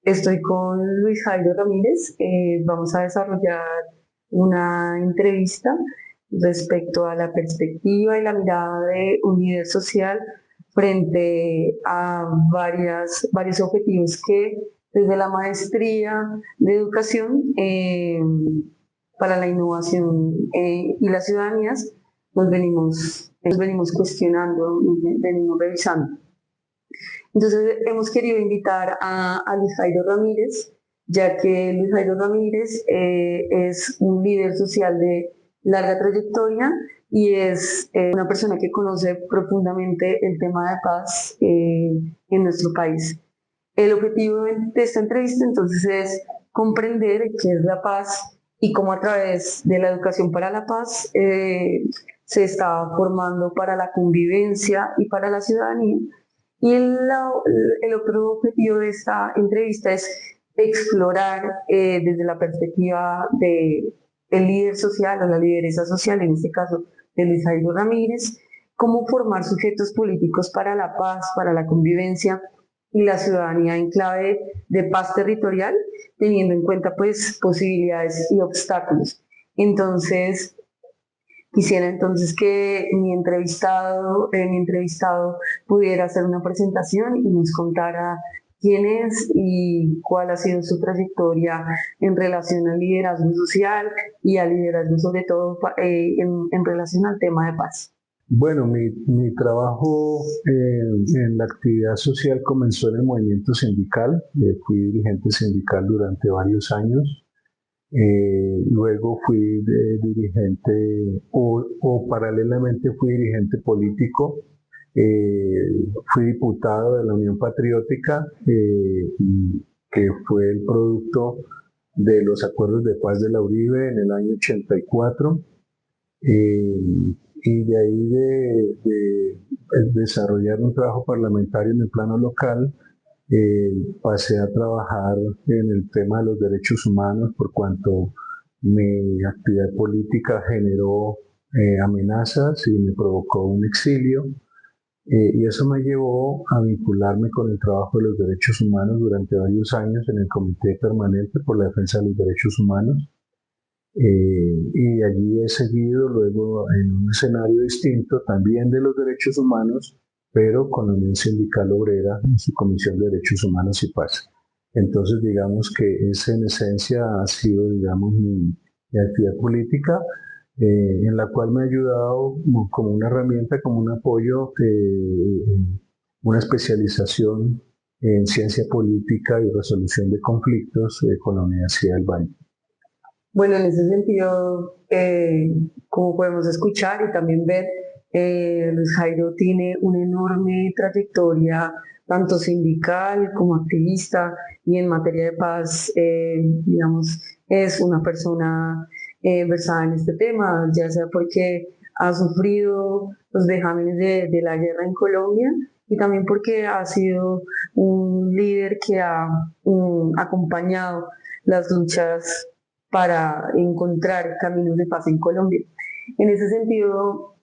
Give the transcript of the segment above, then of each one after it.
Estoy con Luis Jairo Ramírez. Vamos a desarrollar una entrevista respecto a la perspectiva y la mirada de un líder social frente a varios objetivos que desde la maestría de educación para la innovación y las ciudadanías nos venimos cuestionando, venimos revisando. Entonces hemos querido invitar a Luis Jairo Ramírez, ya que Luis Jairo Ramírez es un líder social de larga trayectoria y es una persona que conoce profundamente el tema de paz en nuestro país. El objetivo de esta entrevista entonces es comprender qué es la paz y cómo a través de la educación para la paz se está formando para la convivencia y para la ciudadanía. Y el otro objetivo de esta entrevista es explorar desde la perspectiva de el líder social o la lideresa social, en este caso de Luis Jairo Ramírez, cómo formar sujetos políticos para la paz, para la convivencia y la ciudadanía en clave de paz territorial, teniendo en cuenta pues posibilidades y obstáculos. Entonces, quisiera entonces que mi entrevistado pudiera hacer una presentación y nos contara quién es y cuál ha sido su trayectoria en relación al liderazgo social y al liderazgo sobre todo en relación al tema de paz. Bueno, mi trabajo en la actividad social comenzó en el movimiento sindical. Fui dirigente sindical durante varios años. Luego fui dirigente o paralelamente fui dirigente político. Fui diputado de la Unión Patriótica, que fue el producto de los acuerdos de paz de la Uribe en el año 84. Y de ahí de desarrollar un trabajo parlamentario en el plano local, pasé a trabajar en el tema de los derechos humanos por cuanto mi actividad política generó amenazas y me provocó un exilio. Y eso me llevó a vincularme con el trabajo de los derechos humanos durante varios años en el Comité Permanente por la Defensa de los Derechos Humanos. Y allí he seguido luego en un escenario distinto también de los derechos humanos, pero con la Unión Sindical Obrera en su Comisión de Derechos Humanos y Paz. Entonces, digamos que esa en esencia ha sido, digamos, mi actividad política, en la cual me ha ayudado como una herramienta, como un apoyo, una especialización en ciencia política y resolución de conflictos con la Universidad del Valle. Bueno, en ese sentido, como podemos escuchar y también ver, Luis Jairo tiene una enorme trayectoria, tanto sindical como activista, y en materia de paz, digamos, es una persona versada en este tema, ya sea porque ha sufrido los vejámenes de la guerra en Colombia y también porque ha sido un líder que ha acompañado las luchas para encontrar caminos de paz en Colombia. En ese sentido,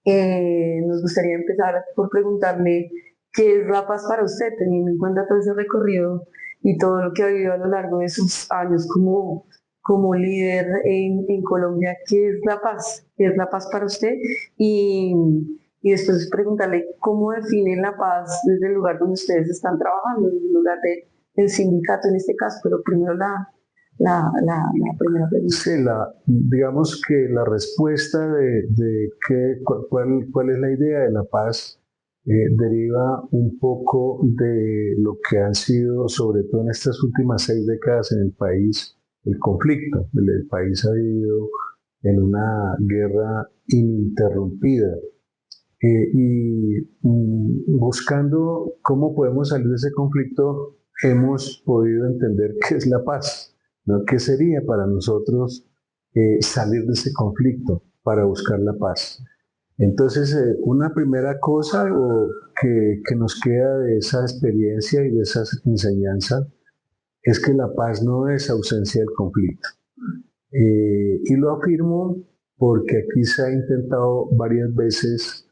nos gustaría empezar por preguntarle qué es la paz para usted, teniendo en cuenta todo ese recorrido y todo lo que ha vivido a lo largo de sus años como líder en Colombia. ¿Qué es la paz? ¿Qué es la paz para usted? Y después preguntarle cómo definen la paz desde el lugar donde ustedes están trabajando, desde el lugar del sindicato en este caso, pero primero la primera pregunta. Sí, digamos que la respuesta cuál es la idea de la paz deriva un poco de lo que han sido, sobre todo en estas últimas 6 décadas en el país, el conflicto. El país ha vivido en una guerra ininterrumpida. Buscando cómo podemos salir de ese conflicto, hemos podido entender qué es la paz. ¿no? ¿Qué sería para nosotros salir de ese conflicto para buscar la paz? Entonces, una primera cosa que nos queda de esa experiencia y de esas enseñanzas es que la paz no es ausencia del conflicto. Y lo afirmo porque aquí se ha intentado varias veces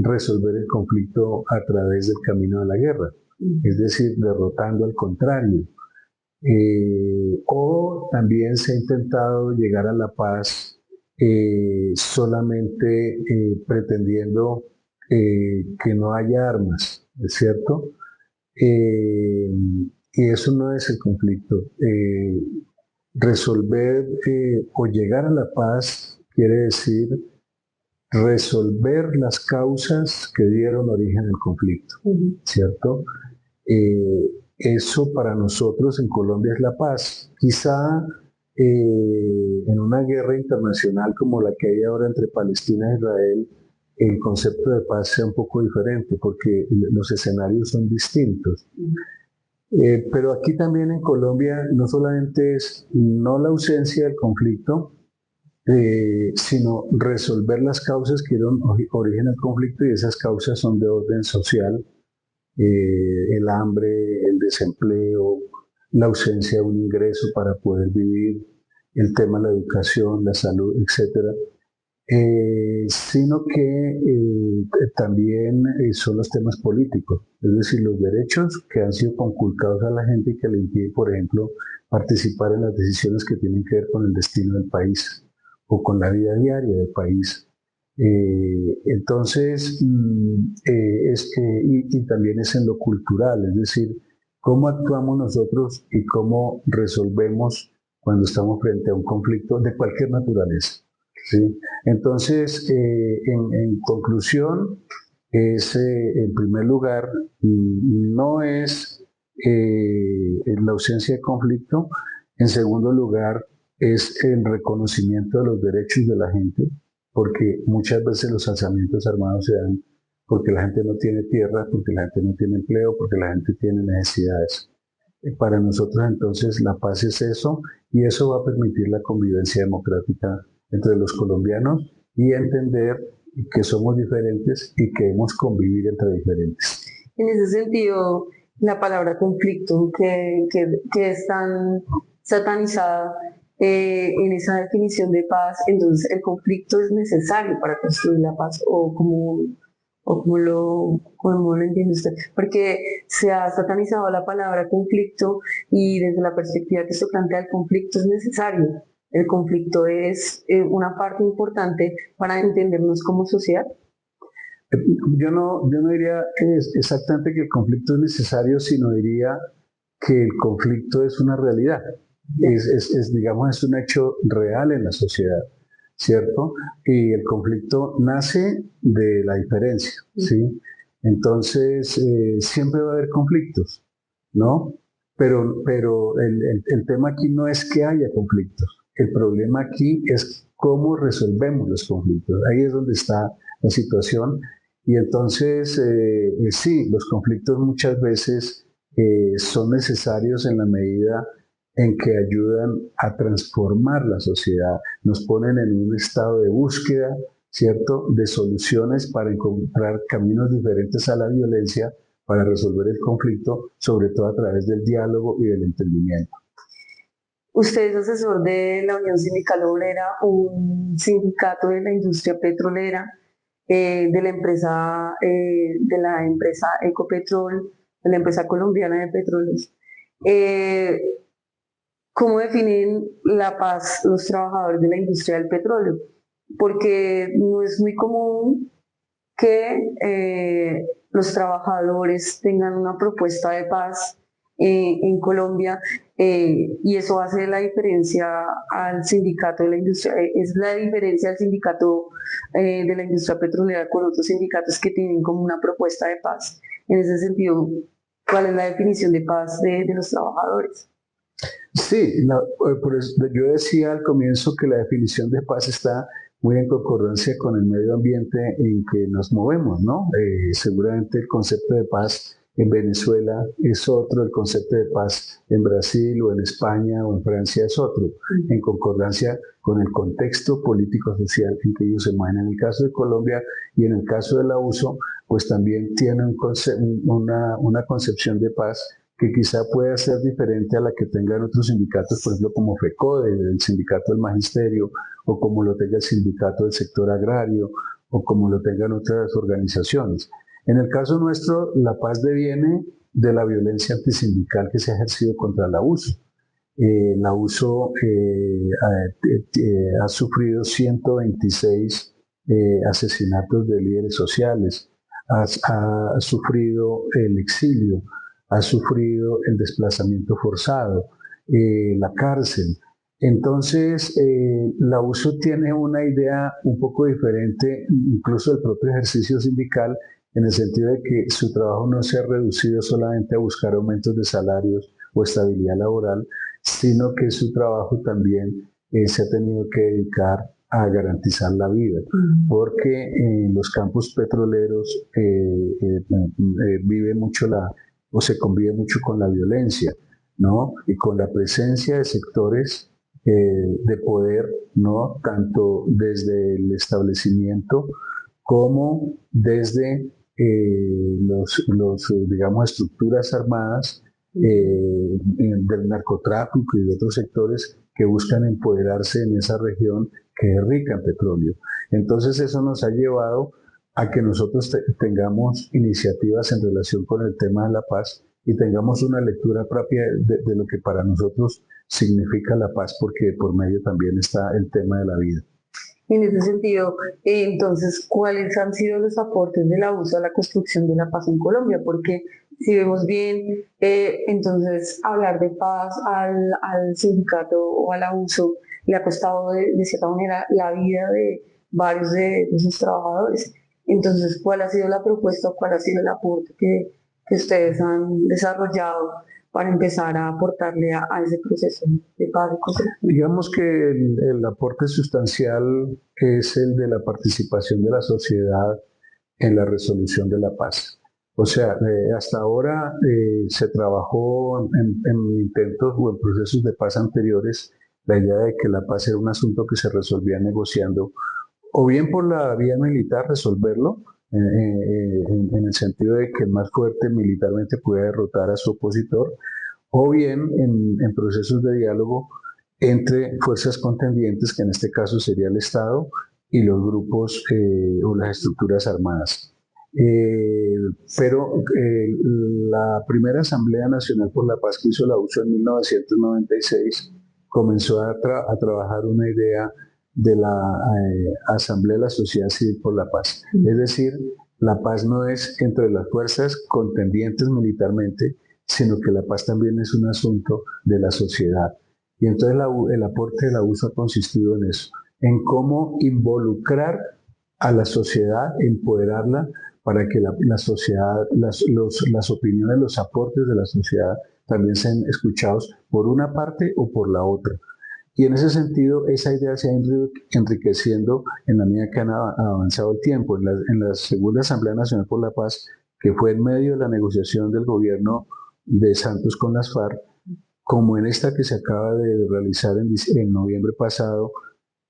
resolver el conflicto a través del camino de la guerra, es decir, derrotando al contrario. O también se ha intentado llegar a la paz solamente pretendiendo que no haya armas, ¿es cierto? Y eso no es el conflicto. Resolver o llegar a la paz quiere decir resolver las causas que dieron origen al conflicto, ¿cierto? Eso para nosotros en Colombia es la paz. Quizá en una guerra internacional como la que hay ahora entre Palestina e Israel, el concepto de paz sea un poco diferente porque los escenarios son distintos. Pero aquí también en Colombia no solamente es no la ausencia del conflicto, sino resolver las causas que dieron origen al conflicto, y esas causas son de orden social, el hambre, el desempleo, la ausencia de un ingreso para poder vivir, el tema de la educación, la salud, etcétera. Sino que también son los temas políticos, es decir, los derechos que han sido conculcados a la gente y que le impiden, por ejemplo, participar en las decisiones que tienen que ver con el destino del país o con la vida diaria del país. Entonces, y también es en lo cultural, es decir, cómo actuamos nosotros y cómo resolvemos cuando estamos frente a un conflicto de cualquier naturaleza. ¿Sí? Entonces, en conclusión, es, en primer lugar, no es la ausencia de conflicto. En segundo lugar, es el reconocimiento de los derechos de la gente, porque muchas veces los alzamientos armados se dan porque la gente no tiene tierra, porque la gente no tiene empleo, porque la gente tiene necesidades. Para nosotros entonces la paz es eso, y eso va a permitir la convivencia democrática entre los colombianos y entender que somos diferentes y que debemos convivir entre diferentes. En ese sentido, la palabra conflicto, que es tan satanizada en esa definición de paz, entonces el conflicto es necesario para construir la paz, como lo entiende usted, porque se ha satanizado la palabra conflicto y desde la perspectiva que se plantea el conflicto es necesario. El conflicto es una parte importante para entendernos como sociedad. Yo no diría exactamente que el conflicto es necesario, sino diría que el conflicto es una realidad. Digamos, es un hecho real en la sociedad, ¿cierto? Y el conflicto nace de la diferencia, ¿sí? Entonces, siempre va a haber conflictos, ¿no? Pero el tema aquí no es que haya conflictos. El problema aquí es cómo resolvemos los conflictos. Ahí es donde está la situación. Y entonces, sí, los conflictos muchas veces son necesarios en la medida en que ayudan a transformar la sociedad, nos ponen en un estado de búsqueda, ¿cierto?, de soluciones para encontrar caminos diferentes a la violencia, para resolver el conflicto, sobre todo a través del diálogo y del entendimiento. Usted es asesor de la Unión Sindical Obrera, un sindicato de la industria petrolera, de la empresa Ecopetrol, de la empresa colombiana de petróleos. ¿Cómo definen la paz los trabajadores de la industria del petróleo? Porque no es muy común que los trabajadores tengan una propuesta de paz en Colombia, y eso hace la diferencia al sindicato de la industria, es la diferencia al sindicato de la industria petrolera con otros sindicatos que tienen como una propuesta de paz. En ese sentido, ¿cuál es la definición de paz de los trabajadores? Sí, por eso yo decía al comienzo que la definición de paz está muy en concordancia con el medio ambiente en que nos movemos, ¿no? Seguramente el concepto de paz en Venezuela es otro, el concepto de paz en Brasil o en España o en Francia es otro, en concordancia con el contexto político-social en que ellos se mueven. En el caso de Colombia y en el caso de la USO, pues también tiene una concepción de paz que quizá pueda ser diferente a la que tengan otros sindicatos, por ejemplo, como FECODE, el sindicato del magisterio, o como lo tenga el sindicato del sector agrario, o como lo tengan otras organizaciones. En el caso nuestro, la paz deviene de la violencia antisindical que se ha ejercido contra la USO. La USO ha sufrido 126 asesinatos de líderes sociales, ha sufrido el exilio, ha sufrido el desplazamiento forzado, la cárcel. Entonces, la USO tiene una idea un poco diferente, incluso del propio ejercicio sindical, en el sentido de que su trabajo no se ha reducido solamente a buscar aumentos de salarios o estabilidad laboral, sino que su trabajo también se ha tenido que dedicar a garantizar la vida, porque en los campos petroleros vive mucho o se convive mucho con la violencia, ¿no? Y con la presencia de sectores de poder, ¿no? Tanto desde el establecimiento como desde digamos, estructuras armadas del narcotráfico y de otros sectores que buscan empoderarse en esa región que es rica en petróleo. Entonces eso nos ha llevado a que nosotros tengamos iniciativas en relación con el tema de la paz y tengamos una lectura propia de lo que para nosotros significa la paz, porque por medio también está el tema de la vida. En ese sentido, entonces, ¿cuáles han sido los aportes de la USO a la construcción de la paz en Colombia? Porque si vemos bien, entonces hablar de paz al sindicato o a la USO le ha costado de cierta manera la vida de varios de sus trabajadores. Entonces, ¿cuál ha sido la propuesta o cuál ha sido el aporte que ustedes han desarrollado para empezar a aportarle a ese proceso de paz y construcción? Digamos que el aporte sustancial es el de la participación de la sociedad en la resolución de la paz. O sea, hasta ahora se trabajó en intentos o en procesos de paz anteriores la idea de que la paz era un asunto que se resolvía negociando, o bien por la vía militar resolverlo, en el sentido de que el más fuerte militarmente puede derrotar a su opositor, o bien en procesos de diálogo entre fuerzas contendientes, que en este caso sería el Estado, y los grupos o las estructuras armadas. Pero la primera Asamblea Nacional por la Paz que hizo la USO en 1996 comenzó a trabajar una idea de la Asamblea de la Sociedad Civil por la Paz. Es decir, la paz no es entre las fuerzas contendientes militarmente, sino que la paz también es un asunto de la sociedad. Y entonces el aporte de la USO ha consistido en eso, en cómo involucrar a la sociedad, empoderarla para que la sociedad, las opiniones, los aportes de la sociedad también sean escuchados por una parte o por la otra. Y en ese sentido, esa idea se ha ido enriqueciendo en la medida que han avanzado el tiempo. En la segunda Asamblea Nacional por la Paz, que fue en medio de la negociación del gobierno de Santos con las FARC, como en esta que se acaba de realizar en noviembre pasado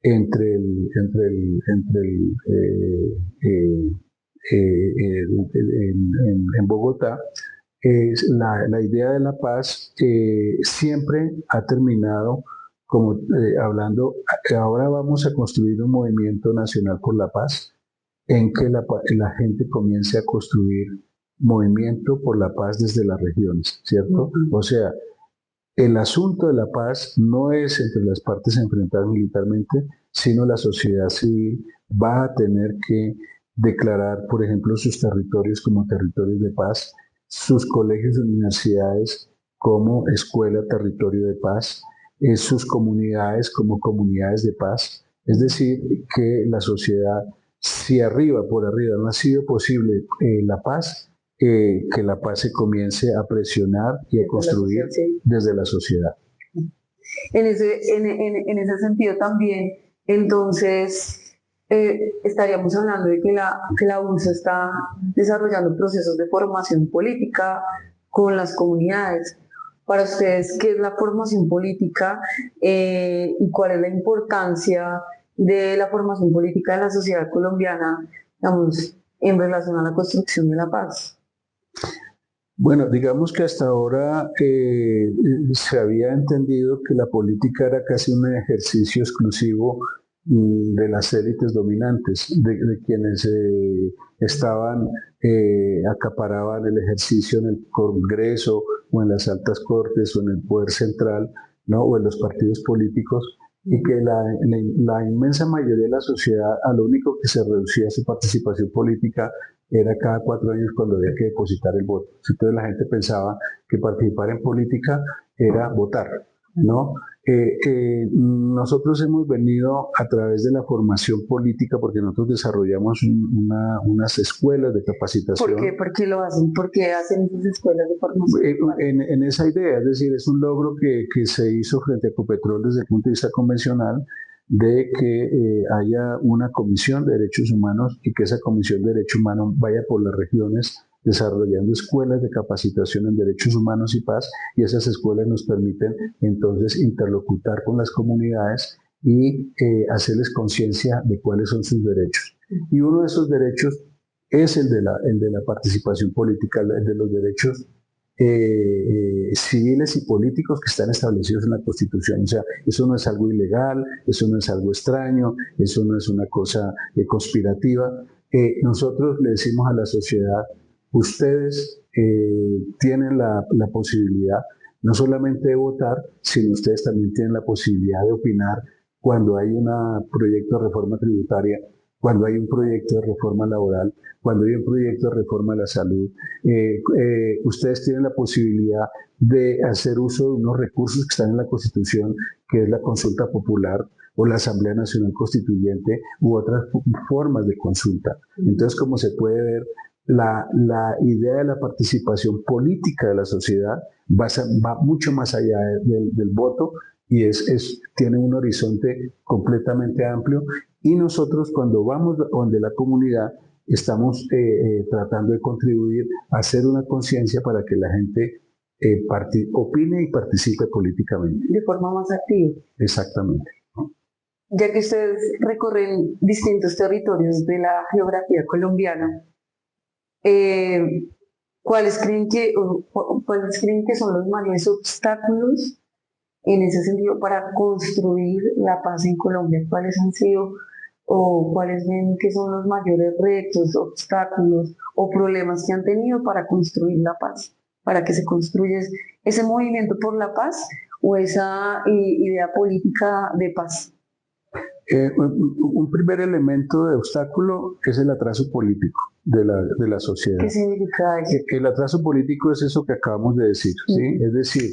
en Bogotá, la idea de la paz siempre ha terminado como hablando, ahora vamos a construir un movimiento nacional por la paz, en que la gente comience a construir movimiento por la paz desde las regiones, ¿cierto? O sea, el asunto de la paz no es entre las partes enfrentadas militarmente, sino la sociedad civil va a tener que declarar, por ejemplo, sus territorios como territorios de paz, sus colegios y universidades como escuela, territorio de paz, sus comunidades como comunidades de paz. Es decir, que la sociedad, si por arriba no ha sido posible la paz, que la paz se comience a presionar y a construir desde la sociedad. En ese sentido también, entonces, estaríamos hablando de que la UNSA está desarrollando procesos de formación política con las comunidades. Para ustedes, ¿qué es la formación política y cuál es la importancia de la formación política de la sociedad colombiana, digamos, en relación a la construcción de la paz? Bueno, digamos que hasta ahora se había entendido que la política era casi un ejercicio exclusivo de las élites dominantes, de quienes acaparaban el ejercicio en el Congreso o en las altas cortes o en el poder central, ¿no? O en los partidos políticos, y que la inmensa mayoría de la sociedad a lo único que se reducía su participación política era cada 4 años cuando había que depositar el voto. Entonces la gente pensaba que participar en política era votar, ¿no? Nosotros hemos venido a través de la formación política, porque nosotros desarrollamos unas escuelas de capacitación. ¿Por qué lo hacen? ¿Por qué hacen esas escuelas de formación? En esa idea, es decir, es un logro que se hizo frente a Ecopetrol desde el punto de vista convencional, de que haya una comisión de derechos humanos y que esa comisión de derechos humanos vaya por las regiones desarrollando escuelas de capacitación en derechos humanos y paz, y esas escuelas nos permiten entonces interlocutar con las comunidades y hacerles conciencia de cuáles son sus derechos. Y uno de esos derechos es el de la participación política, el de los derechos civiles y políticos que están establecidos en la Constitución. O sea, eso no es algo ilegal, eso no es algo extraño, eso no es una cosa conspirativa. Nosotros le decimos a la sociedad, ustedes tienen la posibilidad no solamente de votar, sino ustedes también tienen la posibilidad de opinar cuando hay un proyecto de reforma tributaria, cuando hay un proyecto de reforma laboral, cuando hay un proyecto de reforma de la salud. Ustedes tienen la posibilidad de hacer uso de unos recursos que están en la Constitución, que es la consulta popular o la Asamblea Nacional Constituyente u otras formas de consulta. Entonces, como se puede ver, la idea de la participación política de la sociedad va mucho más allá del voto y tiene un horizonte completamente amplio. Y nosotros, cuando vamos donde la comunidad, estamos tratando de contribuir a hacer una conciencia para que la gente opine y participe políticamente. De forma más activa. Exactamente. Ya que ustedes recorren distintos territorios de la geografía colombiana, ¿cuáles creen que son los mayores obstáculos en ese sentido para construir la paz en Colombia? ¿Cuáles han sido o cuáles ven que son los mayores retos, obstáculos o problemas que han tenido para construir la paz, para que se construya ese movimiento por la paz o esa idea política de paz? Un primer elemento de obstáculo es el atraso político de la sociedad. ¿Qué significa eso? El atraso político es eso que acabamos de decir, ¿sí? Es decir,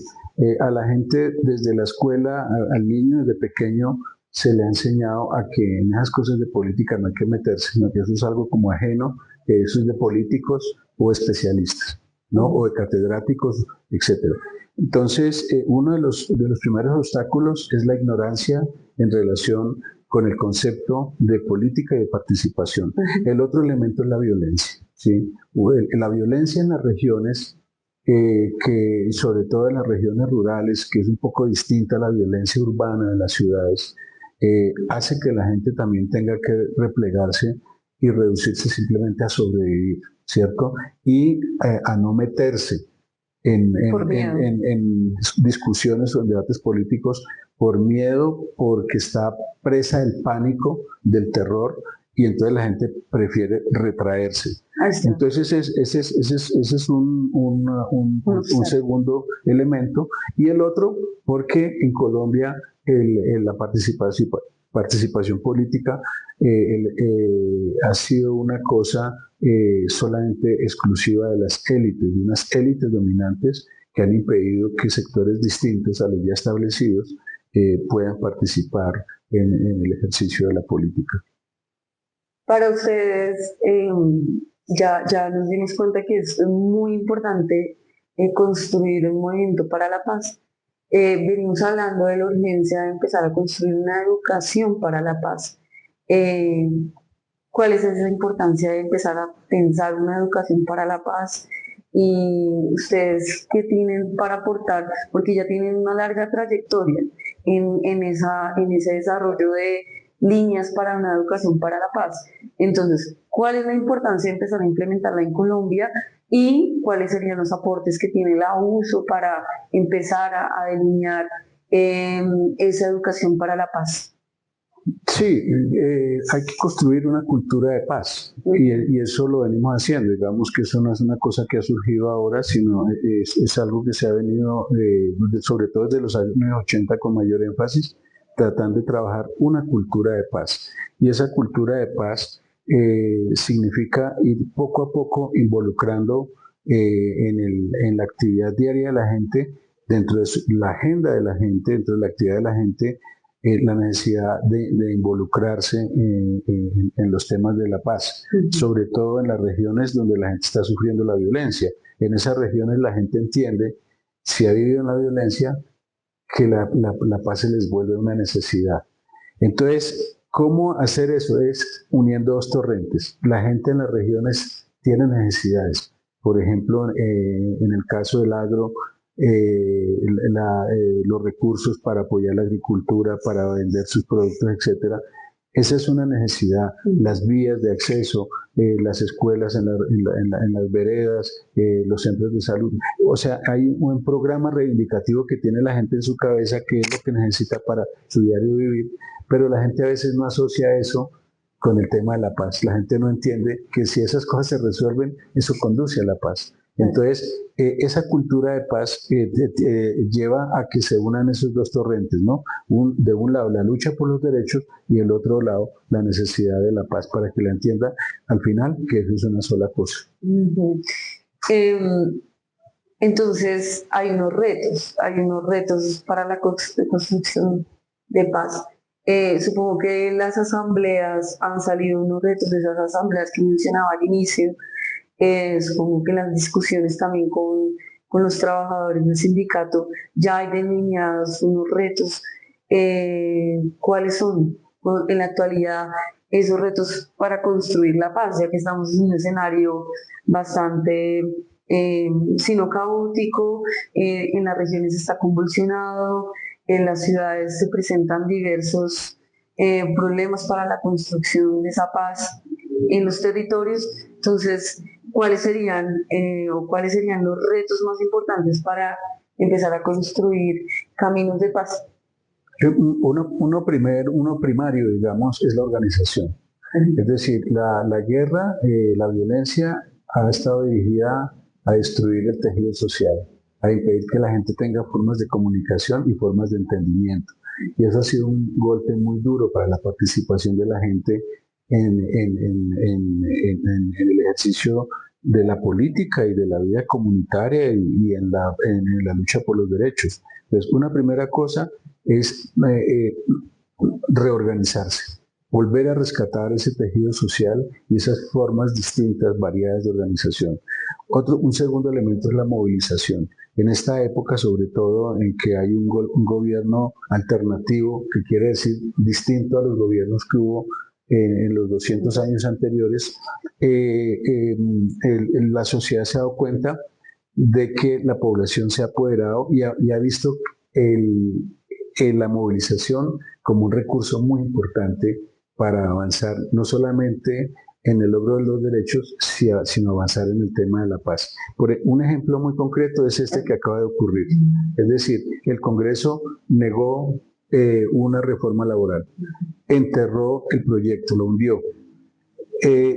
a la gente desde la escuela, al niño desde pequeño, se le ha enseñado a que en esas cosas de política no hay que meterse, sino que eso es algo como ajeno, que eso es de políticos o especialistas, ¿no? O de catedráticos, etcétera. Entonces, uno de los primeros obstáculos es la ignorancia en relación con el concepto de política y de participación. El otro elemento es la violencia, ¿sí? La violencia en las regiones, que sobre todo en las regiones rurales, que es un poco distinta a la violencia urbana de las ciudades, hace que la gente también tenga que replegarse y reducirse simplemente a sobrevivir, ¿cierto? Y a no meterse en discusiones o en debates políticos por miedo, porque está presa del pánico, del terror, y entonces la gente prefiere retraerse. Entonces ese es un segundo elemento. Y el otro, porque en Colombia la participación política ha sido una cosa solamente exclusiva de las élites, de unas élites dominantes que han impedido que sectores distintos a los ya establecidos puedan participar en el ejercicio de la política. Para ustedes, ya nos dimos cuenta que es muy importante construir un movimiento para la paz. Venimos hablando de la urgencia de empezar a construir una educación para la paz. Eh, ¿Cuál es esa importancia de empezar a pensar una educación para la paz? Y ustedes, ¿qué tienen para aportar? Porque ya tienen una larga trayectoria en ese desarrollo de líneas para una educación para la paz. Entonces, ¿cuál es la importancia de empezar a implementarla en Colombia? ¿Y cuáles serían los aportes que tiene la USO para empezar a delinear esa educación para la paz? Sí, hay que construir una cultura de paz y eso lo venimos haciendo. Digamos que eso no es una cosa que ha surgido ahora, sino es algo que se ha venido, sobre todo desde los años 80 con mayor énfasis, tratando de trabajar una cultura de paz. Y esa cultura de paz significa ir poco a poco involucrando en la actividad diaria de la gente, dentro de la agenda de la gente, dentro de la actividad de la gente, la necesidad de involucrarse en los temas de la paz, sobre todo en las regiones donde la gente está sufriendo la violencia. En esas regiones la gente entiende, si ha vivido en la violencia, que la paz se les vuelve una necesidad. Entonces, ¿cómo hacer eso? Es uniendo dos torrentes. La gente en las regiones tiene necesidades. Por ejemplo, en el caso del agro, los recursos para apoyar la agricultura, para vender sus productos, etcétera. Esa es una necesidad. Las vías de acceso, las escuelas en las veredas, los centros de salud. O sea, hay un programa reivindicativo que tiene la gente en su cabeza, que es lo que necesita para su diario vivir, pero la gente a veces no asocia eso con el tema de la paz. La gente no entiende que si esas cosas se resuelven, eso conduce a la paz. Entonces, esa cultura de paz lleva a que se unan esos dos torrentes, ¿no? De un lado la lucha por los derechos y del otro lado la necesidad de la paz, para que la entienda al final que eso es una sola cosa. Entonces, hay unos retos para la construcción de paz. Supongo que en las asambleas han salido unos retos de esas asambleas que mencionaba al inicio. Supongo que en las discusiones también con los trabajadores del sindicato ya hay delineados unos retos. ¿Cuáles son en la actualidad esos retos para construir la paz, ya que estamos en un escenario bastante, sino caótico, en las regiones está convulsionado, en las ciudades se presentan diversos problemas para la construcción de esa paz en los territorios? Entonces, cuáles serían los retos más importantes para empezar a construir caminos de paz? Uno primario, digamos, es la organización. Es decir, la guerra, la violencia ha estado dirigida a destruir el tejido social, a impedir que la gente tenga formas de comunicación y formas de entendimiento. Y eso ha sido un golpe muy duro para la participación de la gente en el ejercicio de la política y de la vida comunitaria y en la lucha por los derechos. Entonces, una primera cosa es reorganizarse, volver a rescatar ese tejido social y esas formas distintas, variadas de organización. Un segundo elemento es la movilización. En esta época, sobre todo en que hay un gobierno alternativo, que quiere decir distinto a los gobiernos que hubo en los 200 años anteriores, la sociedad se ha dado cuenta de que la población se ha apoderado y ha visto la movilización como un recurso muy importante para avanzar no solamente en el logro de los derechos, sino avanzar en el tema de la paz. Un ejemplo muy concreto es este que acaba de ocurrir. Es decir, el Congreso negó una reforma laboral, enterró el proyecto, lo hundió.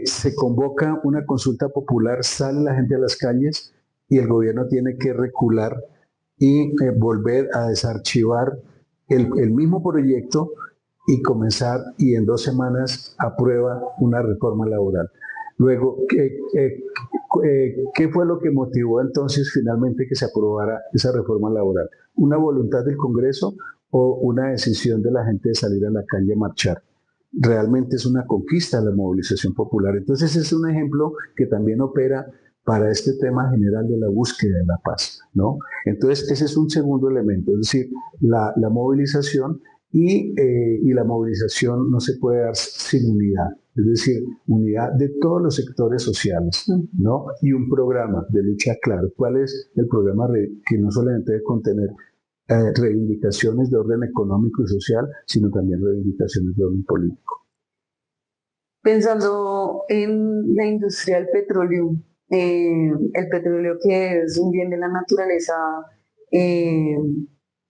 Se convoca una consulta popular, sale la gente a las calles y el gobierno tiene que recular y volver a desarchivar el mismo proyecto y comenzar, y en 2 semanas aprueba una reforma laboral. Luego, ¿qué fue lo que motivó entonces finalmente que se aprobara esa reforma laboral? ¿Una voluntad del Congreso o una decisión de la gente de salir a la calle a marchar? Realmente es una conquista la movilización popular. Entonces es un ejemplo que también opera para este tema general de la búsqueda de la paz, ¿no? Entonces ese es un segundo elemento, es decir, la movilización y la movilización no se puede dar sin unidad, es decir, unidad de todos los sectores sociales, ¿no? Y un programa de lucha claro. ¿Cuál es el programa que no solamente debe contener reivindicaciones de orden económico y social, sino también reivindicaciones de orden político? Pensando en la industria del petróleo, el petróleo que es un bien de la naturaleza eh,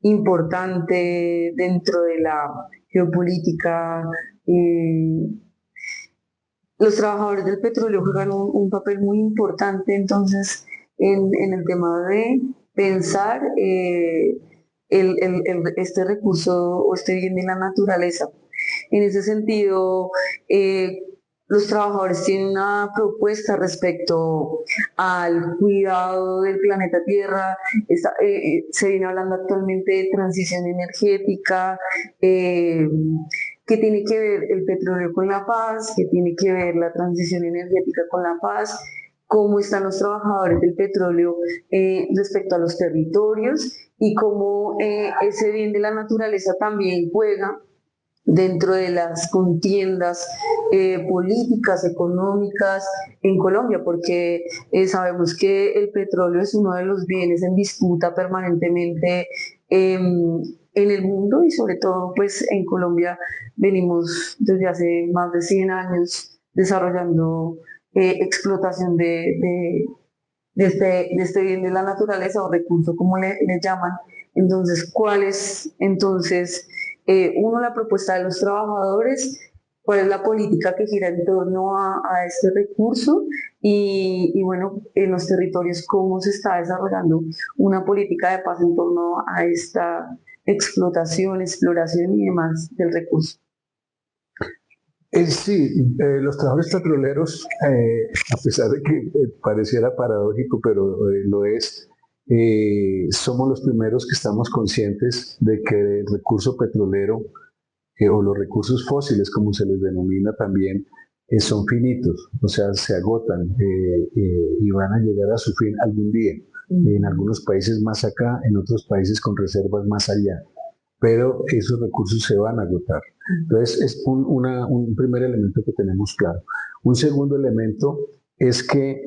importante dentro de la geopolítica, eh, los trabajadores del petróleo juegan un papel muy importante entonces en el tema de pensar este recurso o este bien de la naturaleza. En ese sentido, los trabajadores tienen una propuesta respecto al cuidado del planeta Tierra. Se viene hablando actualmente de transición energética, qué tiene que ver el petróleo con la paz, qué tiene que ver la transición energética con la paz, cómo están los trabajadores del petróleo respecto a los territorios y cómo ese bien de la naturaleza también juega dentro de las contiendas políticas, económicas en Colombia, porque sabemos que el petróleo es uno de los bienes en disputa permanentemente en el mundo y sobre todo pues en Colombia venimos desde hace más de 100 años desarrollando explotación de este bien de la naturaleza o recurso como le llaman. Entonces, ¿cuál es entonces uno, la propuesta de los trabajadores, cuál es la política que gira en torno a este recurso y bueno, en los territorios, cómo se está desarrollando una política de paz en torno a esta explotación, exploración y demás del recurso? Sí, los trabajadores petroleros, a pesar de que pareciera paradójico, pero lo es, somos los primeros que estamos conscientes de que el recurso petrolero o los recursos fósiles, como se les denomina también, son finitos, o sea, se agotan y van a llegar a su fin algún día. En algunos países más acá, en otros países con reservas más allá, pero esos recursos se van a agotar. Entonces, es un primer elemento que tenemos claro. Un segundo elemento es que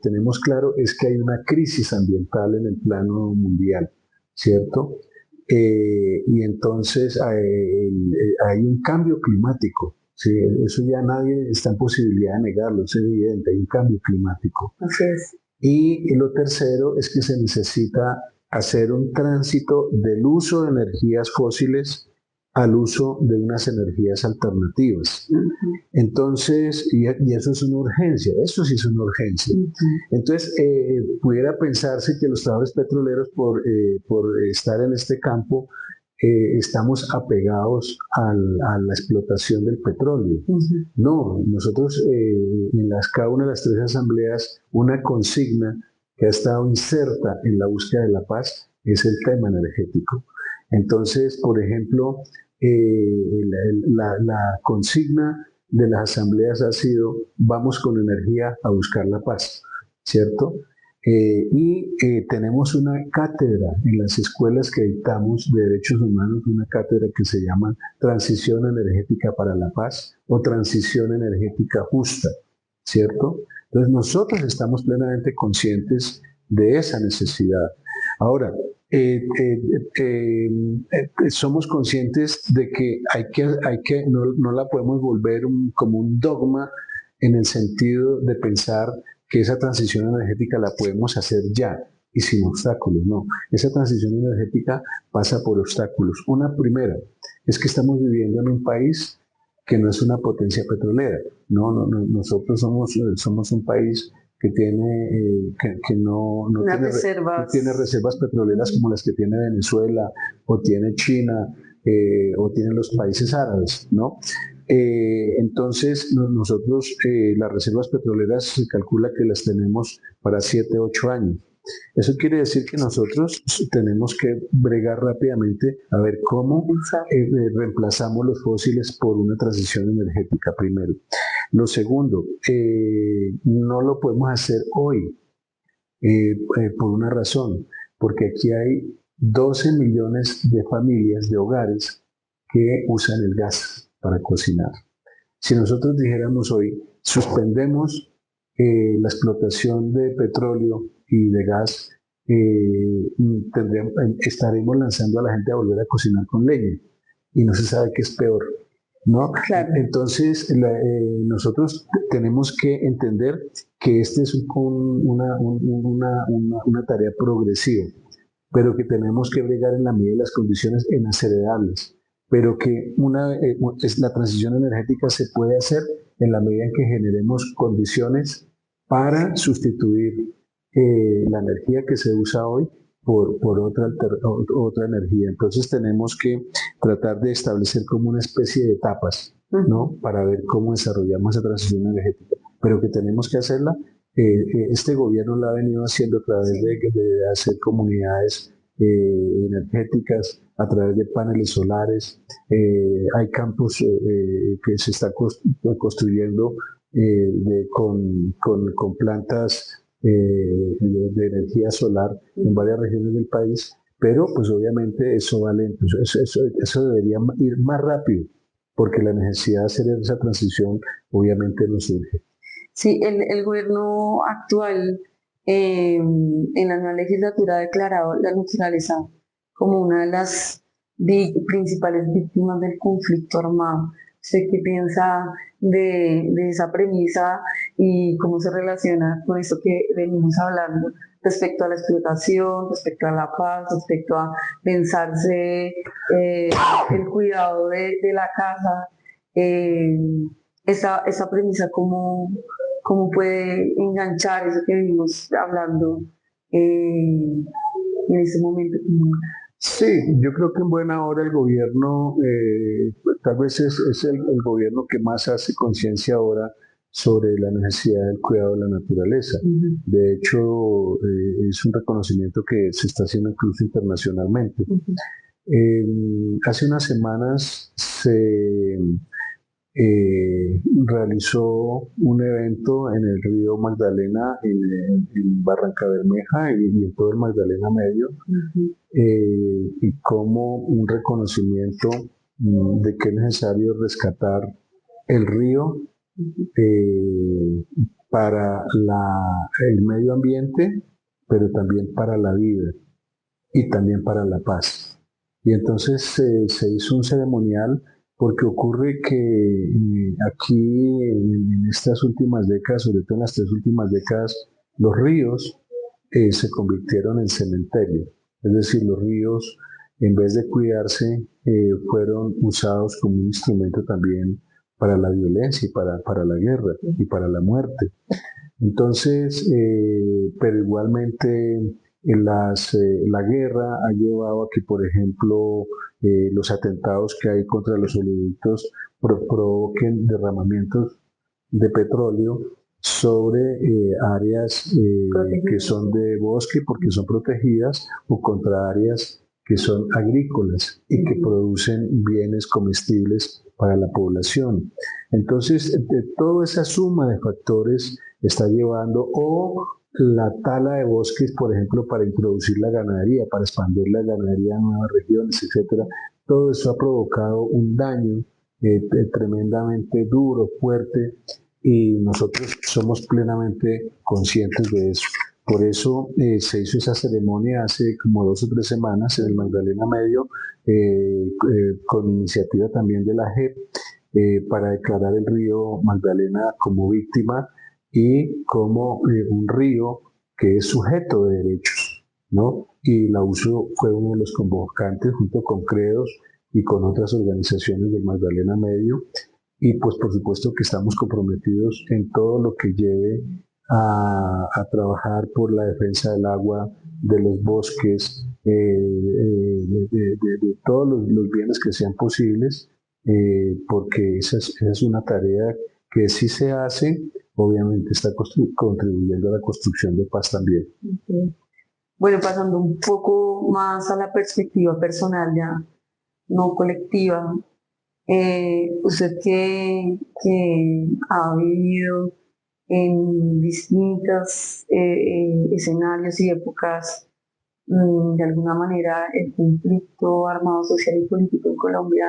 tenemos claro es que hay una crisis ambiental en el plano mundial, ¿cierto? Y entonces hay un cambio climático. Sí, eso ya nadie está en posibilidad de negarlo, es evidente, hay un cambio climático. Así es. Y lo tercero es que se necesita hacer un tránsito del uso de energías fósiles al uso de unas energías alternativas. Entonces, y eso es una urgencia, eso sí es una urgencia. Entonces, pudiera pensarse que los trabajadores petroleros, por estar en este campo, estamos apegados a la explotación del petróleo. No, nosotros en cada una de las tres asambleas, una consigna que ha estado inserta en la búsqueda de la paz es el tema energético. Entonces, por ejemplo, la consigna de las asambleas ha sido vamos con energía a buscar la paz, ¿cierto? Tenemos una cátedra en las escuelas que dictamos de derechos humanos, una cátedra que se llama Transición Energética para la Paz o Transición Energética Justa, ¿cierto? Entonces nosotros estamos plenamente conscientes de esa necesidad. Ahora, somos conscientes de que no la podemos volver como un dogma en el sentido de pensar que esa transición energética la podemos hacer ya y sin obstáculos. No, esa transición energética pasa por obstáculos. Una primera es que estamos viviendo en un país que no es una potencia petrolera. Nosotros somos un país que tiene que no tiene reservas petroleras como las que tiene Venezuela o tiene China o tienen los países árabes, ¿no? Entonces nosotros las reservas petroleras se calcula que las tenemos para 7, 8 años. Eso quiere decir que nosotros tenemos que bregar rápidamente a ver cómo reemplazamos los fósiles por una transición energética primero. Lo segundo, no lo podemos hacer hoy por una razón, porque aquí hay 12 millones de familias, de hogares que usan el gas para cocinar. Si nosotros dijéramos hoy, suspendemos la explotación de petróleo y de gas, estaremos lanzando a la gente a volver a cocinar con leña y no se sabe qué es peor, ¿no? Claro. Entonces, nosotros tenemos que entender que este es una tarea progresiva, pero que tenemos que bregar en la medida de las condiciones en acelerables, pero que la transición energética se puede hacer en la medida en que generemos condiciones para sustituir la energía que se usa hoy por otra energía. Entonces tenemos que tratar de establecer como una especie de etapas, ¿no? Para ver cómo desarrollamos esa transición energética, pero que tenemos que hacerla. Este gobierno la ha venido haciendo a través de hacer comunidades energéticas, a través de paneles solares. Hay campos que se están construyendo con plantas de energía solar en varias regiones del país, pero pues obviamente eso va lento, eso debería ir más rápido, porque la necesidad de hacer esa transición obviamente nos surge. Sí, el gobierno actual en la nueva legislatura ha declarado la naturaleza como una de las principales víctimas del conflicto armado. ¿Usted qué piensa de esa premisa y cómo se relaciona con esto que venimos hablando respecto a la explotación, respecto a la paz, respecto a pensarse el cuidado de la casa? Eh, esa premisa, cómo puede enganchar eso que venimos hablando en ese momento. Sí, yo creo que en buena hora el gobierno, tal vez es el gobierno que más hace conciencia ahora sobre la necesidad del cuidado de la naturaleza. Uh-huh. De hecho, es un reconocimiento que se está haciendo incluso internacionalmente. Uh-huh. Hace unas semanas se realizó un evento en el río Magdalena, en Barranca Bermeja y en todo el Magdalena Medio, Uh-huh. y como un reconocimiento de que es necesario rescatar el río para el medio ambiente, pero también para la vida y también para la paz. Y entonces se hizo un ceremonial porque ocurre que aquí en estas últimas décadas, sobre todo en las 3 últimas décadas, los ríos se convirtieron en cementerio. Es decir, los ríos, en vez de cuidarse, fueron usados como un instrumento también para la violencia y para la guerra y para la muerte. Entonces, pero igualmente la guerra ha llevado a que, por ejemplo, los atentados que hay contra los oleoductos provoquen derramamientos de petróleo sobre áreas que son de bosque porque son protegidas o contra áreas que son agrícolas y que producen bienes comestibles para la población. Entonces, toda esa suma de factores está llevando o la tala de bosques, por ejemplo, para introducir la ganadería, para expandir la ganadería a nuevas regiones, etcétera. Todo eso ha provocado un daño tremendamente duro, fuerte, y nosotros somos plenamente conscientes de eso. Por eso se hizo esa ceremonia hace como 2 o 3 semanas en el Magdalena Medio, con iniciativa también de la JEP, para declarar el río Magdalena como víctima y como un río que es sujeto de derechos, ¿no? Y la USO fue uno de los convocantes junto con CREDOS y con otras organizaciones del Magdalena Medio, y pues por supuesto que estamos comprometidos en todo lo que lleve a trabajar por la defensa del agua, de los bosques, de todos los bienes que sean posibles, porque esa es una tarea que si se hace, obviamente está contribuyendo a la construcción de paz también. Okay. Bueno, pasando un poco más a la perspectiva personal ya, no colectiva, usted que ha vivido en distintos escenarios y épocas de alguna manera el conflicto armado social y político en Colombia,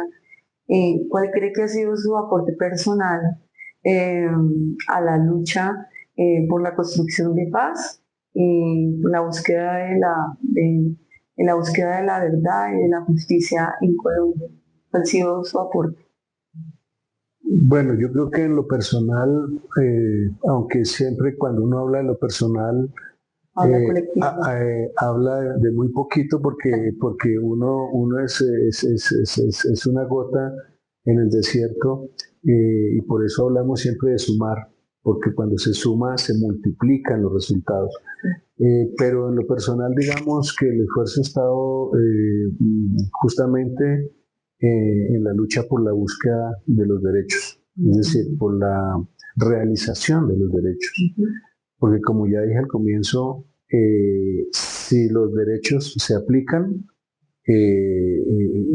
¿cuál cree que ha sido su aporte personal eh, a la lucha por la construcción de paz, por la búsqueda en la búsqueda de la verdad y de la justicia en Colombia? ¿Cuál ha sido su aporte Bueno, yo creo que en lo personal, aunque siempre cuando uno habla de lo personal, a la colectiva? habla de muy poquito porque uno es una gota en el desierto, y por eso hablamos siempre de sumar, porque cuando se suma se multiplican los resultados. Pero en lo personal, digamos que el esfuerzo ha estado justamente en la lucha por la búsqueda de los derechos, es decir, por la realización de los derechos. Porque como ya dije al comienzo, si los derechos se aplican,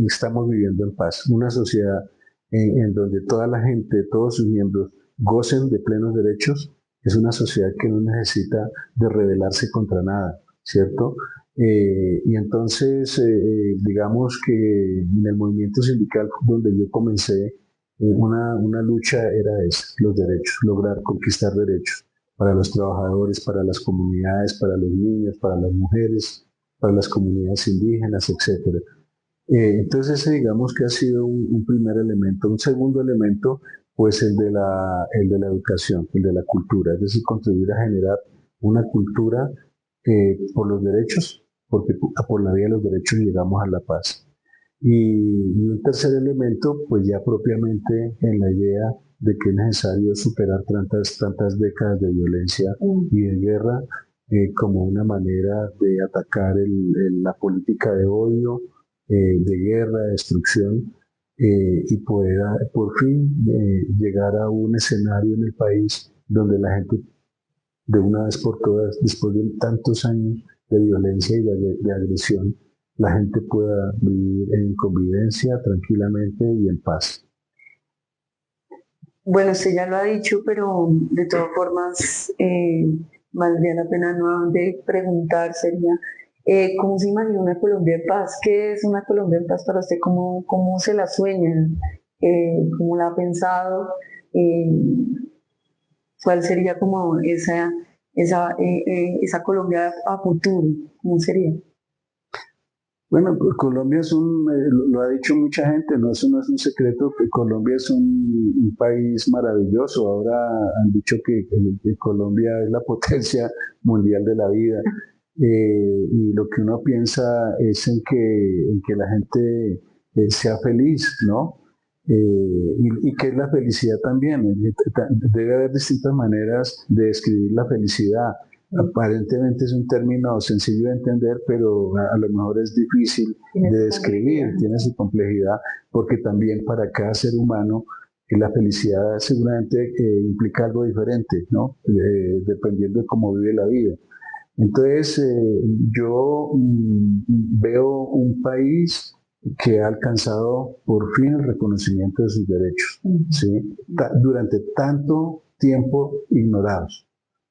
estamos viviendo en paz. Una sociedad en donde toda la gente, todos sus miembros gocen de plenos derechos, es una sociedad que no necesita de rebelarse contra nada, ¿cierto? Y entonces, digamos que en el movimiento sindical donde yo comencé, una lucha era esa, los derechos, lograr conquistar derechos para los trabajadores, para las comunidades, para los niños, para las mujeres, para las comunidades indígenas, etcétera. Entonces ese digamos que ha sido un primer elemento. Un segundo elemento, pues el de la educación, el de la cultura, es decir, contribuir a generar una cultura por los derechos, porque por la vía de los derechos llegamos a la paz. Y un tercer elemento, pues ya propiamente en la idea de que es necesario superar tantas décadas de violencia y de guerra, como una manera de atacar la política de odio, de guerra, de destrucción, y poder por fin llegar a un escenario en el país donde la gente de una vez por todas, después de tantos años de violencia y de agresión, la gente pueda vivir en convivencia tranquilamente y en paz. Bueno, usted ya lo ha dicho, pero de todas formas valdría la pena nuevamente preguntar, sería, ¿cómo se imagina una Colombia en paz? ¿Qué es una Colombia en paz para usted? ¿Cómo se la sueña? ¿Cómo la ha pensado? Eh, ¿Cuál sería como esa Colombia a futuro? ¿Cómo sería? Bueno, Colombia lo ha dicho mucha gente, no es un secreto, que Colombia es un país maravilloso. Ahora han dicho que Colombia es la potencia mundial de la vida. Y lo que uno piensa es en que la gente sea feliz, ¿no? Y que es la felicidad también. Debe haber distintas maneras de describir la felicidad. Aparentemente es un término sencillo de entender, pero a lo mejor es difícil de describir, tiene su complejidad, porque también para cada ser humano la felicidad seguramente implica algo diferente, ¿no? Dependiendo de cómo vive la vida. Entonces, yo veo un país que ha alcanzado por fin el reconocimiento de sus derechos, ¿sí? Durante tanto tiempo ignorados,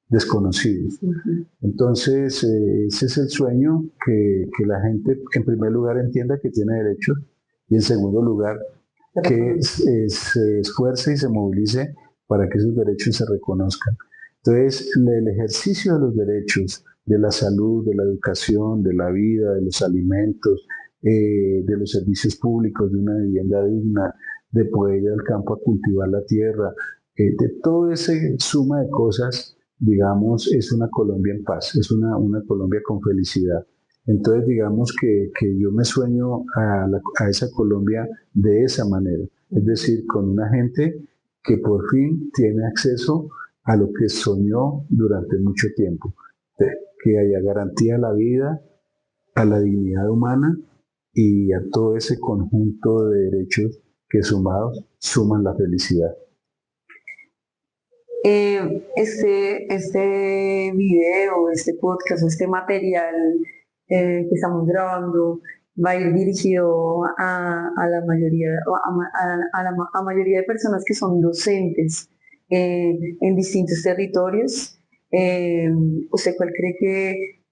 desconocidos. Entonces, ese es el sueño, que la gente en primer lugar entienda que tiene derechos y en segundo lugar que se esfuerce y se movilice para que esos derechos se reconozcan. Entonces, el ejercicio de los derechos, de la salud, de la educación, de la vida, de los alimentos, de los servicios públicos, de una vivienda digna, de poder ir al campo a cultivar la tierra, de toda esa suma de cosas, digamos, es una Colombia en paz, es una Colombia con felicidad. Entonces, digamos que yo me sueño a esa Colombia de esa manera, es decir, con una gente que por fin tiene acceso a lo que soñó durante mucho tiempo, que haya garantía a la vida, a la dignidad humana y a todo ese conjunto de derechos que sumados suman la felicidad. Este video, este podcast, este material que estamos grabando va a ir dirigido a la mayoría, a mayoría de personas que son docentes en distintos territorios. ¿Usted cuál cree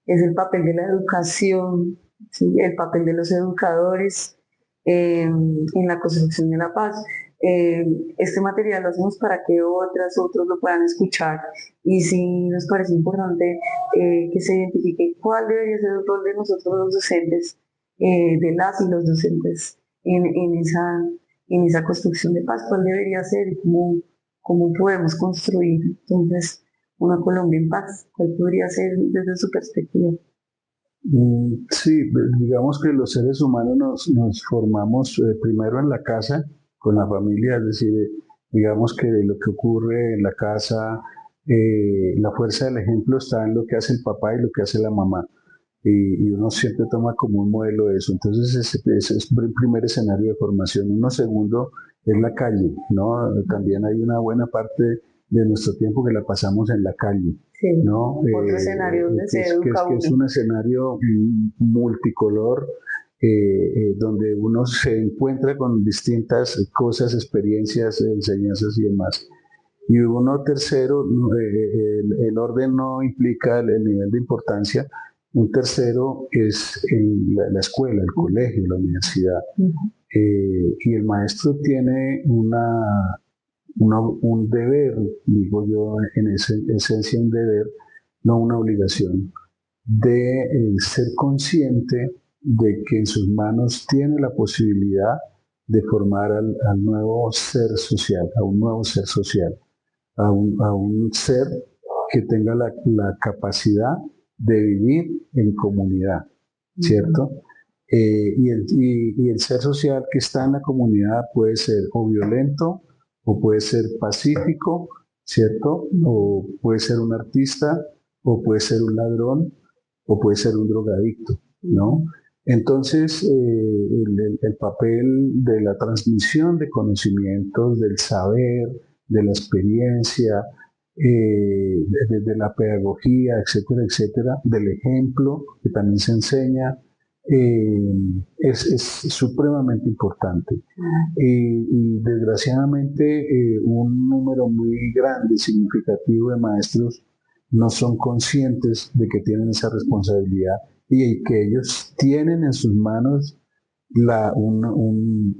es el papel de la educación, ¿sí? El papel de los educadores en la construcción de la paz. Este material lo hacemos para que otros lo puedan escuchar y sí nos parece importante que se identifique cuál debería ser el rol de nosotros los docentes, de las y los docentes en esa construcción de paz, cuál debería ser y cómo podemos construir entonces una Colombia en paz, cuál podría ser desde su perspectiva. Sí, digamos que los seres humanos nos formamos primero en la casa, con la familia, es decir, digamos que de lo que ocurre en la casa, la fuerza del ejemplo está en lo que hace el papá y lo que hace la mamá. Y uno siempre toma como un modelo eso. Entonces, ese es el primer escenario de formación. Uno segundo es la calle, ¿no? También hay una buena parte de nuestro tiempo que la pasamos en la calle. Sí, ¿No? otro escenario donde se educa Que uno. es un escenario multicolor, donde uno se encuentra con distintas cosas, experiencias, enseñanzas y demás. Y uno tercero, el orden no implica el nivel de importancia. Un tercero es la escuela, el colegio, la universidad. Y el maestro tiene un deber, digo yo, en esencia un deber, no una obligación, de ser consciente de que en sus manos tiene la posibilidad de formar al nuevo ser social, a un nuevo ser social, a un ser que tenga la capacidad de vivir en comunidad, ¿cierto? Y el ser social que está en la comunidad puede ser o violento, o puede ser pacífico, ¿cierto? O puede ser un artista, o puede ser un ladrón, o puede ser un drogadicto, ¿no? Entonces, el papel de la transmisión de conocimientos, del saber, de la experiencia, de la pedagogía, etcétera, etcétera, del ejemplo que también se enseña, es supremamente importante. Y desgraciadamente un número muy grande, significativo de maestros no son conscientes de que tienen esa responsabilidad y que ellos tienen en sus manos un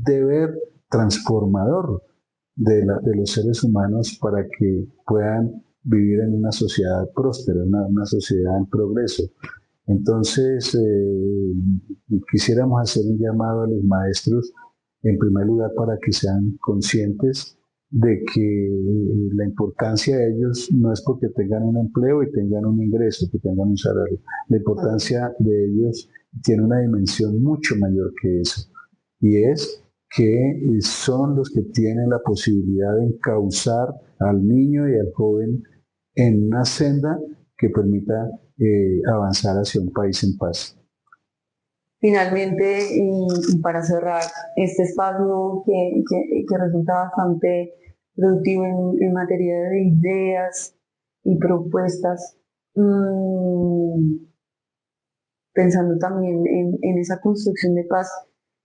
deber transformador de los seres humanos para que puedan vivir en una sociedad próspera, una sociedad en progreso. Entonces, quisiéramos hacer un llamado a los maestros, en primer lugar, para que sean conscientes de que la importancia de ellos no es porque tengan un empleo y tengan un ingreso, que tengan un salario. La importancia de ellos tiene una dimensión mucho mayor que eso. Y es que son los que tienen la posibilidad de encauzar al niño y al joven en una senda que permita avanzar hacia un país en paz. Finalmente, y para cerrar este espacio que resulta bastante productivo en materia de ideas y propuestas, pensando también en esa construcción de paz,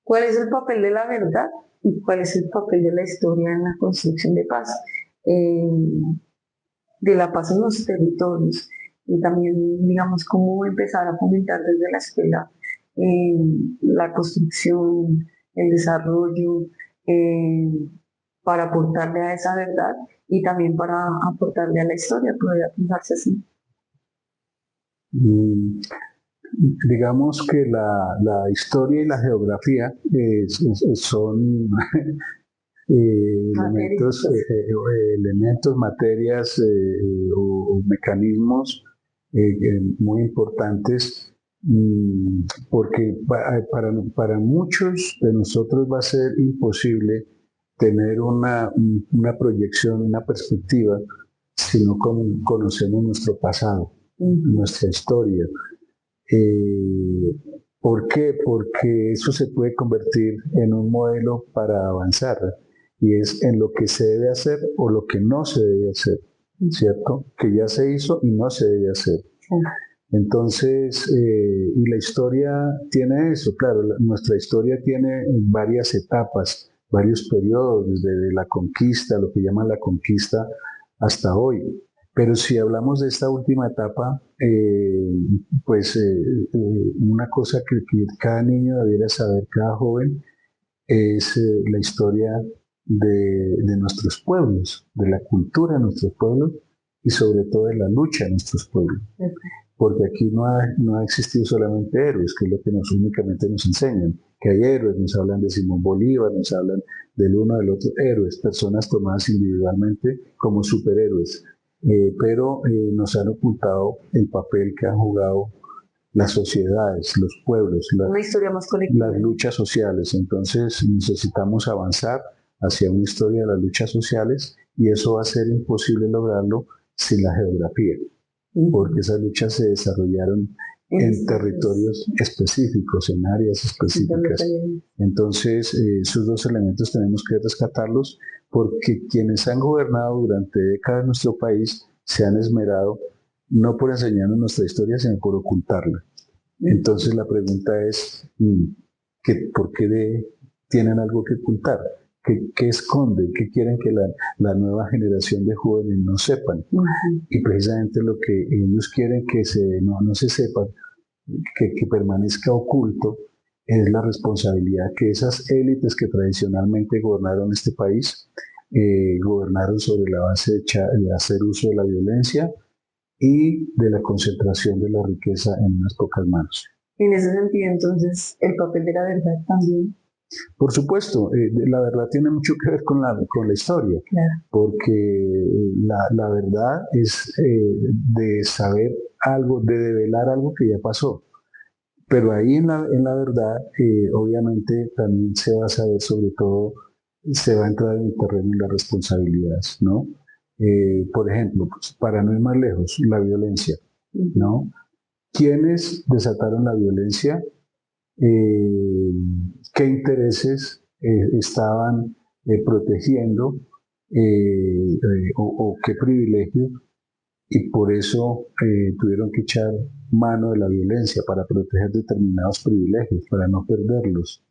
¿cuál es el papel de la verdad y cuál es el papel de la historia en la construcción de paz? Eh, de la paz en los territorios y también, digamos, cómo empezar a fomentar desde la escuela la construcción, el desarrollo, eh, para aportarle a esa verdad y también para aportarle a la historia, podría pensarse así. Mm, digamos que la historia y la geografía son elementos, materias o mecanismos muy importantes, porque para muchos de nosotros va a ser imposible tener una proyección, una perspectiva, si no conocemos nuestro pasado, nuestra historia. ¿Por qué? Porque eso se puede convertir en un modelo para avanzar y es en lo que se debe hacer o lo que no se debe hacer, ¿cierto? Que ya se hizo y no se debe hacer. Entonces, y la historia tiene eso, claro, nuestra historia tiene varias etapas, varios periodos, desde la conquista, lo que llaman la conquista, hasta hoy. Pero si hablamos de esta última etapa, una cosa que cada niño debiera saber, cada joven, es la historia de nuestros pueblos, de la cultura de nuestros pueblos y sobre todo de la lucha de nuestros pueblos. Porque aquí no ha existido solamente héroes, que es lo que únicamente nos enseñan, que hay héroes, nos hablan de Simón Bolívar, nos hablan del uno del otro, héroes, personas tomadas individualmente como superhéroes, pero nos han ocultado el papel que han jugado las sociedades, los pueblos, una historia más colectiva, las luchas sociales. Entonces necesitamos avanzar hacia una historia de las luchas sociales y eso va a ser imposible lograrlo sin la geografía, porque esas luchas se desarrollaron en territorios específicos, en áreas específicas. Entonces, esos dos elementos tenemos que rescatarlos porque quienes han gobernado durante décadas nuestro país se han esmerado no por enseñarnos nuestra historia, sino por ocultarla. Entonces la pregunta es, ¿por qué tienen algo que ocultar? ¿Qué esconden? ¿Qué quieren que la nueva generación de jóvenes no sepan? Y precisamente lo que ellos quieren que no se sepa, que permanezca oculto, es la responsabilidad que esas élites que tradicionalmente gobernaron este país, gobernaron sobre la base de hacer uso de la violencia y de la concentración de la riqueza en unas pocas manos. En ese sentido, entonces, el papel de la verdad también. Por supuesto, la verdad tiene mucho que ver con la historia, claro, porque la verdad es de saber algo, de develar algo que ya pasó. Pero ahí en la verdad, obviamente también se va a saber, sobre todo, se va a entrar en el terreno de las responsabilidades, ¿no? Por ejemplo, pues, para no ir más lejos, la violencia, ¿no? ¿Quiénes desataron la violencia? ¿Qué intereses estaban protegiendo o qué privilegios? Y por eso tuvieron que echar mano de la violencia para proteger determinados privilegios, para no perderlos.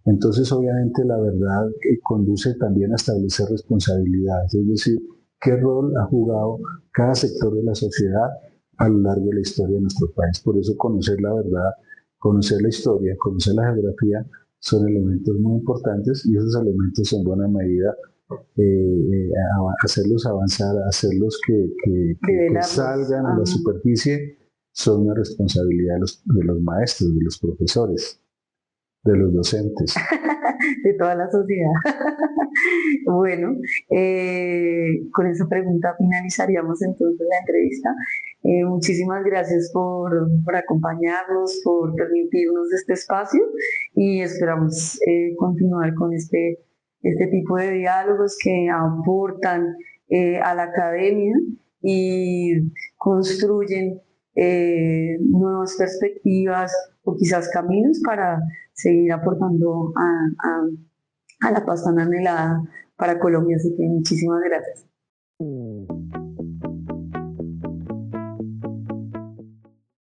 Entonces, obviamente, la verdad conduce también a establecer responsabilidades, es decir, qué rol ha jugado cada sector de la sociedad a lo largo de la historia de nuestro país. Por eso conocer la verdad, conocer la historia, conocer la geografía son elementos muy importantes y esos elementos en buena medida hacerlos avanzar, hacerlos que salgan a la superficie son una responsabilidad de los maestros, de los profesores, de los docentes. De toda la sociedad. Bueno, con esa pregunta finalizaríamos entonces la entrevista. Muchísimas gracias por acompañarnos, por permitirnos este espacio y esperamos continuar con este tipo de diálogos que aportan a la academia y construyen nuevas perspectivas o quizás caminos para seguir aportando a la paz tan anhelada para Colombia. Así que muchísimas gracias.